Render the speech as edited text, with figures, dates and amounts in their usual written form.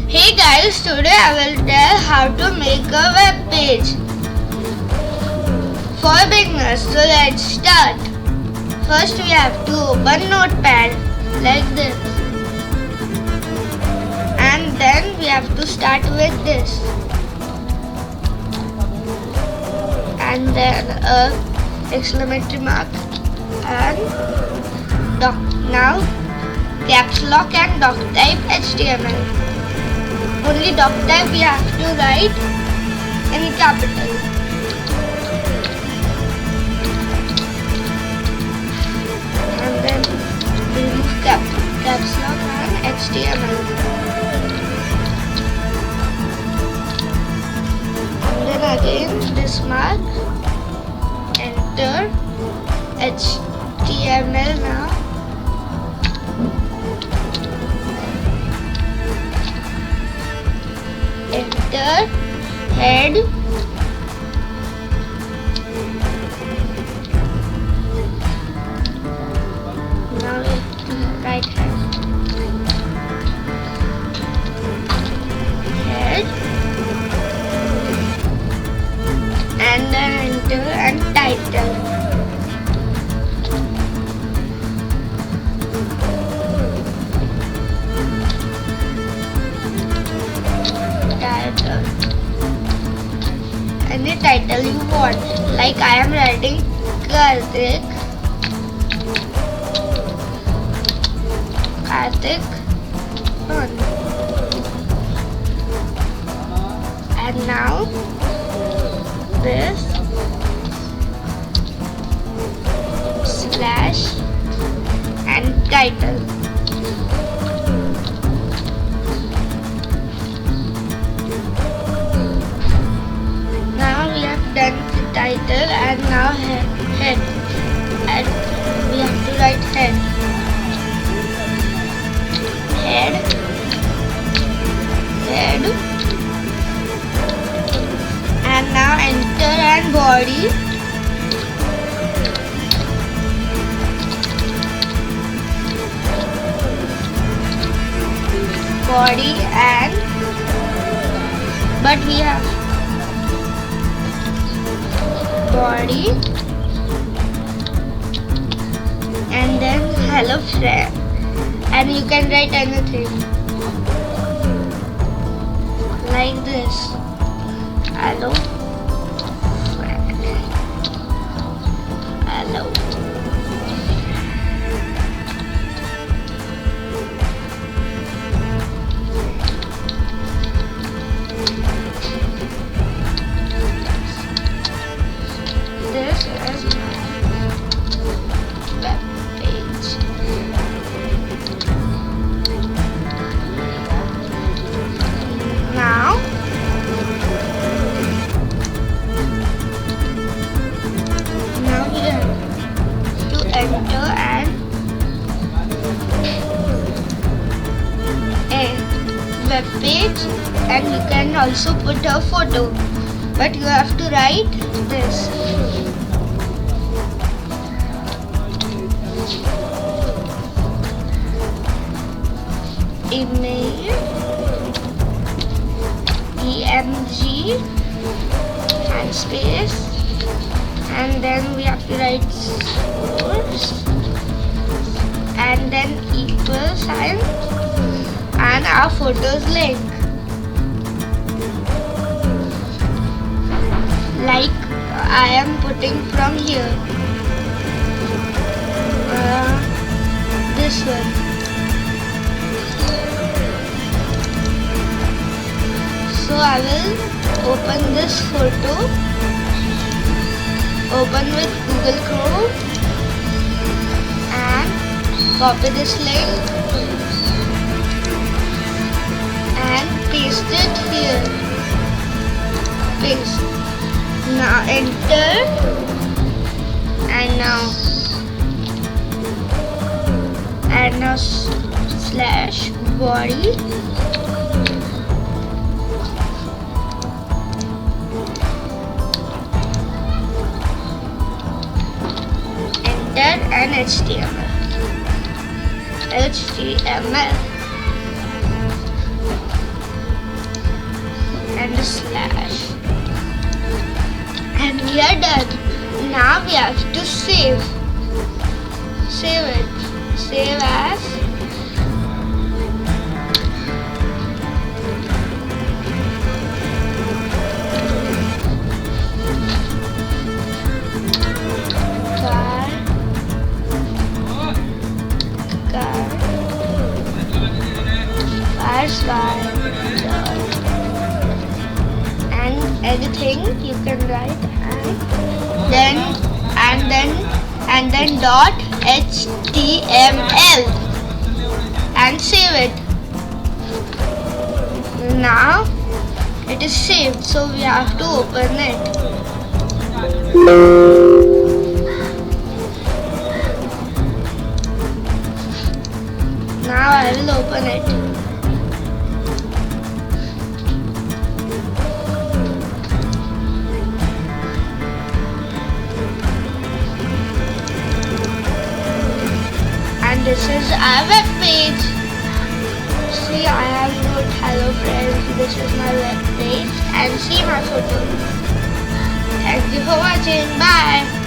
Hey guys, today I will tell how to make a web page for beginners. So let's start. First we have to open Notepad like this. And then we have to start with this. And then a exclamatory mark and doc. Now caps lock and doc type HTML. Only doc type we have to write in capital. And then remove caps lock and HTML. And then again this mark, enter HTML now. Enter head, now right head, and then enter and title. Any title you want, like I am writing Karthik fun. And now this slash and title. Done the title and now head, and we have to write head, and now enter and body, and but we have body and then hello friend, and you can write anything like this, hello friend, hello. This is my web page. Now we have to enter a web page, and you can also put a photo, but you have to write this. Email, EMG, and space, and then we have to write source, and then equal sign, and our photos link. Like I am putting from here, this one. So I will open this photo, open with Google Chrome, and copy this link and paste it here. Paste. Now enter, and now slash body, enter and HTML. and a slash. And we are done. Now we have to save. Save it. Save as and anything you can write, and then dot html and save it. Now it is saved, so we have to open it. Now I will open it. And this is our web page. See, I have wrote hello friends. This is my web page and see my photo. Thank you for watching. Bye.